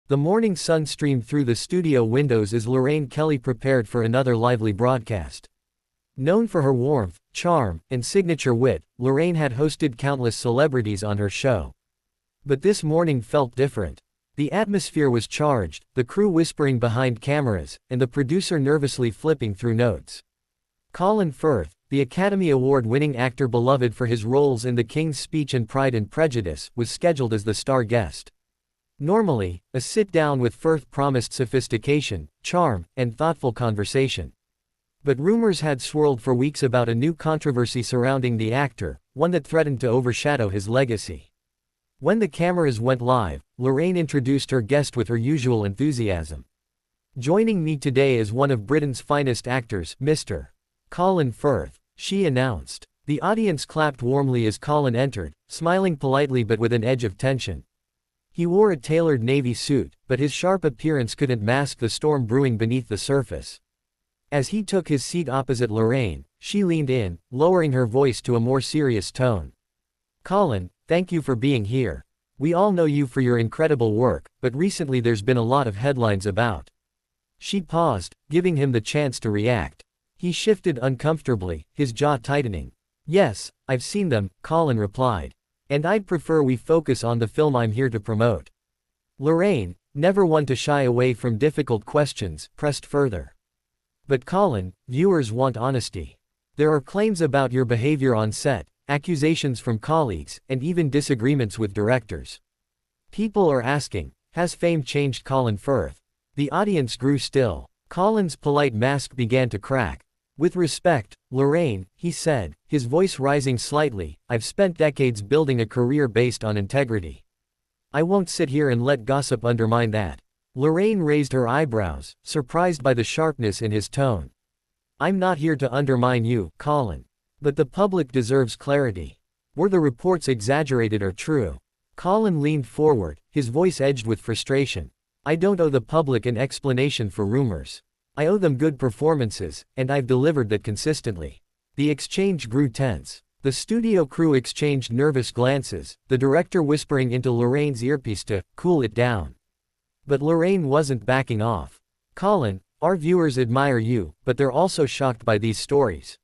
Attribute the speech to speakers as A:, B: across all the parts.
A: The morning sun streamed through the studio windows as Lorraine Kelly prepared for another lively broadcast. Known for her warmth, charm, and signature wit, Lorraine had hosted countless celebrities on her show. But this morning felt different. The atmosphere was charged, the crew whispering behind cameras, and the producer nervously flipping through notes. Colin Firth, the Academy Award-winning actor beloved for his roles in The King's Speech and Pride and Prejudice, was scheduled as the star guest. Normally, a sit-down with Firth promised sophistication, charm, and thoughtful conversation. But rumors had swirled for weeks about a new controversy surrounding the actor, one that threatened to overshadow his legacy. When the cameras went live, Lorraine introduced her guest with her usual enthusiasm. "Joining me today is one of Britain's finest actors, Mr. Colin Firth," she announced. The audience clapped warmly as Colin entered, smiling politely but with an edge of tension. He wore a tailored navy suit, but his sharp appearance couldn't mask the storm brewing beneath the surface. As he took his seat opposite Lorraine, she leaned in, lowering her voice to a more serious tone. "Colin, thank you for being here. We all know you for your incredible work, but recently there's been a lot of headlines about." She paused, giving him the chance to react. He shifted uncomfortably, his jaw tightening. "Yes, I've seen them," Colin replied. "And I'd prefer we focus on the film I'm here to promote." Lorraine, never one to shy away from difficult questions, pressed further. "But Colin, viewers want honesty. There are claims about your behavior on set, accusations from colleagues, and even disagreements with directors. People are asking, has fame changed Colin Firth?" The audience grew still. Colin's polite mask began to crack. "With respect, Lorraine," he said, his voice rising slightly, "I've spent decades building a career based on integrity. I won't sit here and let gossip undermine that." Lorraine raised her eyebrows, surprised by the sharpness in his tone. "I'm not here to undermine you, Colin. But the public deserves clarity. Were the reports exaggerated or true?" Colin leaned forward, his voice edged with frustration. "I don't owe the public an explanation for rumors. I owe them good performances, and I've delivered that consistently." The exchange grew tense. The studio crew exchanged nervous glances, the director whispering into Lorraine's earpiece to cool it down. But Lorraine wasn't backing off. "Colin, our viewers admire you, but they're also shocked by these stories.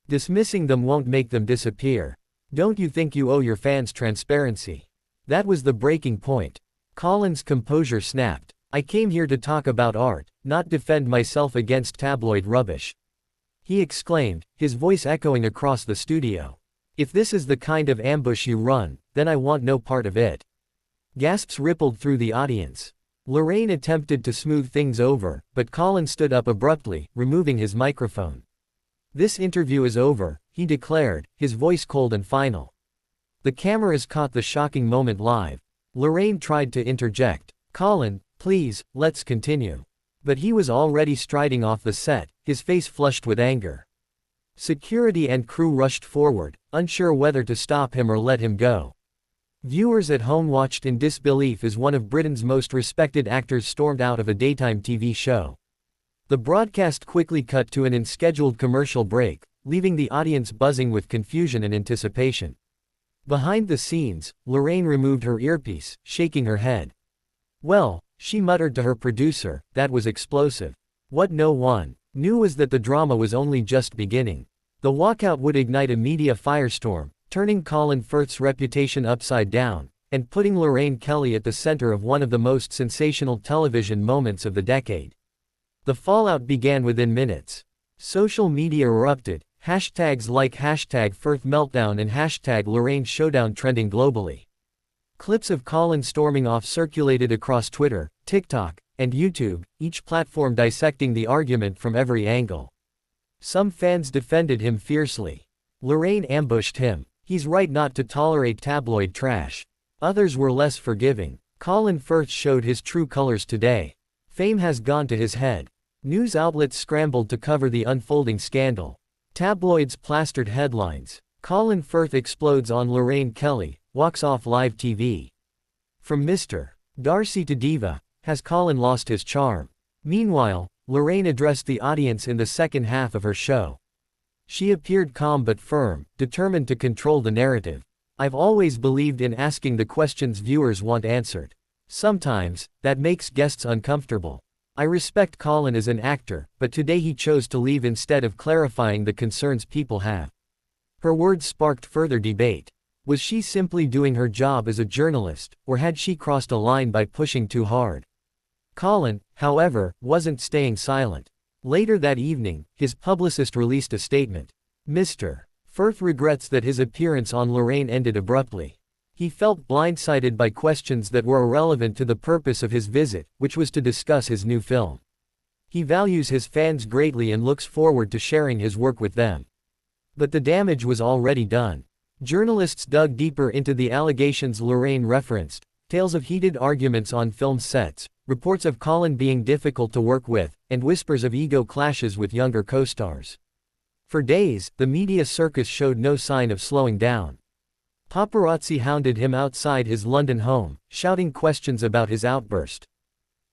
A: Dismissing them won't make them disappear. Don't you think you owe your fans transparency?" That was the breaking point. Colin's composure snapped. "I came here to talk about art, not defend myself against tabloid rubbish," he exclaimed, his voice echoing across the studio. "If this is the kind of ambush you run, then I want no part of it." Gasps rippled through the audience. Lorraine attempted to smooth things over, but Colin stood up abruptly, removing his microphone. "This interview is over," he declared, his voice cold and final. The cameras caught the shocking moment live. Lorraine tried to interject. "Colin, please, let's continue." But he was already striding off the set, his face flushed with anger. Security and crew rushed forward, unsure whether to stop him or let him go. Viewers at home watched in disbelief as one of Britain's most respected actors stormed out of a daytime TV show. The broadcast quickly cut to an unscheduled commercial break, leaving the audience buzzing with confusion and anticipation. Behind the scenes, Lorraine removed her earpiece, shaking her head. "Well," she muttered to her producer, "that was explosive." What no one knew was that the drama was only just beginning. The walkout would ignite a media firestorm, turning Colin Firth's reputation upside down, and putting Lorraine Kelly at the center of one of the most sensational television moments of the decade. The fallout began within minutes. Social media erupted, hashtags like #FirthMeltdown and #LorraineShowdown trending globally. Clips of Colin storming off circulated across Twitter, TikTok, and YouTube, each platform dissecting the argument from every angle. Some fans defended him fiercely. Lorraine ambushed him. "He's right not to tolerate tabloid trash." Others were less forgiving. "Colin Firth showed his true colors today. Fame has gone to his head." News outlets scrambled to cover the unfolding scandal. Tabloids plastered headlines. "Colin Firth explodes on Lorraine Kelly, walks off live TV." From Mr. Darcy to Diva, has Colin lost his charm? Meanwhile, Lorraine addressed the audience in the second half of her show. She appeared calm but firm, determined to control the narrative. "I've always believed in asking the questions viewers want answered. Sometimes, that makes guests uncomfortable. I respect Colin as an actor, but today he chose to leave instead of clarifying the concerns people have. Her words sparked further debate. Was she simply doing her job as a journalist, or had she crossed a line by pushing too hard? Colin, however, wasn't staying silent. Later that evening, his publicist released a statement. Mr. Firth regrets that his appearance on Lorraine ended abruptly. He felt blindsided by questions that were irrelevant to the purpose of his visit, which was to discuss his new film. He values his fans greatly and looks forward to sharing his work with them. But the damage was already done. Journalists dug deeper into the allegations Lorraine referenced, tales of heated arguments on film sets, reports of Colin being difficult to work with, and whispers of ego clashes with younger co-stars. For days, the media circus showed no sign of slowing down. Paparazzi hounded him outside his London home, shouting questions about his outburst.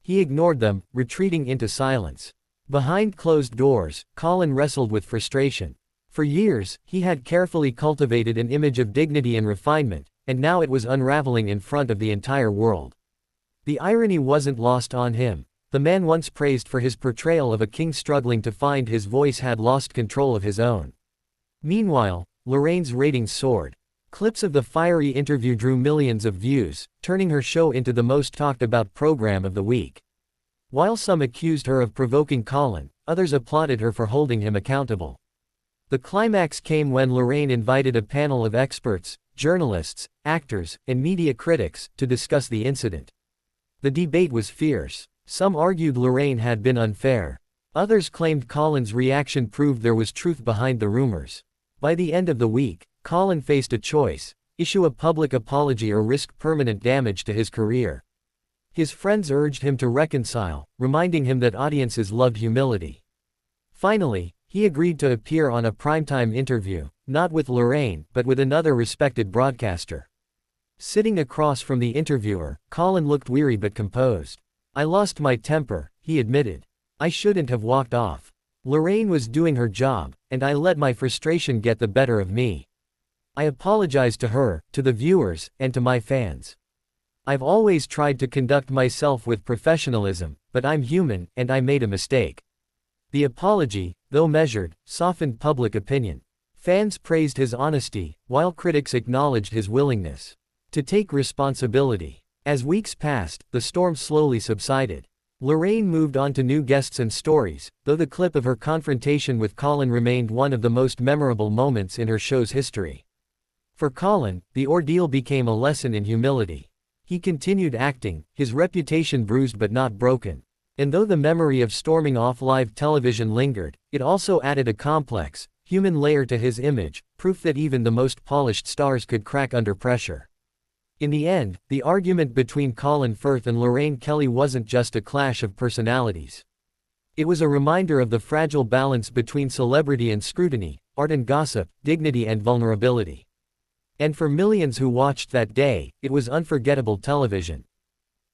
A: He ignored them, retreating into silence. Behind closed doors, Colin wrestled with frustration. For years, he had carefully cultivated an image of dignity and refinement, and now it was unraveling in front of the entire world. The irony wasn't lost on him. The man once praised for his portrayal of a king struggling to find his voice had lost control of his own. Meanwhile, Lorraine's ratings soared. Clips of the fiery interview drew millions of views, turning her show into the most talked about program of the week. While some accused her of provoking Colin, others applauded her for holding him accountable. The climax came when Lorraine invited a panel of experts, journalists, actors, and media critics, to discuss the incident. The debate was fierce. Some argued Lorraine had been unfair. Others claimed Colin's reaction proved there was truth behind the rumors. By the end of the week, Colin faced a choice: issue a public apology or risk permanent damage to his career. His friends urged him to reconcile, reminding him that audiences loved humility. Finally, he agreed to appear on a primetime interview, not with Lorraine, but with another respected broadcaster. Sitting across from the interviewer, Colin looked weary but composed. I lost my temper, he admitted. I shouldn't have walked off. Lorraine was doing her job, and I let my frustration get the better of me. I apologize to her, to the viewers, and to my fans. I've always tried to conduct myself with professionalism, but I'm human, and I made a mistake. The apology, though measured, softened public opinion. Fans praised his honesty, while critics acknowledged his willingness to take responsibility. As weeks passed, the storm slowly subsided. Lorraine moved on to new guests and stories, though the clip of her confrontation with Colin remained one of the most memorable moments in her show's history. For Colin, the ordeal became a lesson in humility. He continued acting, his reputation bruised but not broken. And though the memory of storming off live television lingered, it also added a complex, human layer to his image, proof that even the most polished stars could crack under pressure. In the end, the argument between Colin Firth and Lorraine Kelly wasn't just a clash of personalities. It was a reminder of the fragile balance between celebrity and scrutiny, art and gossip, dignity and vulnerability. And for millions who watched that day, it was unforgettable television.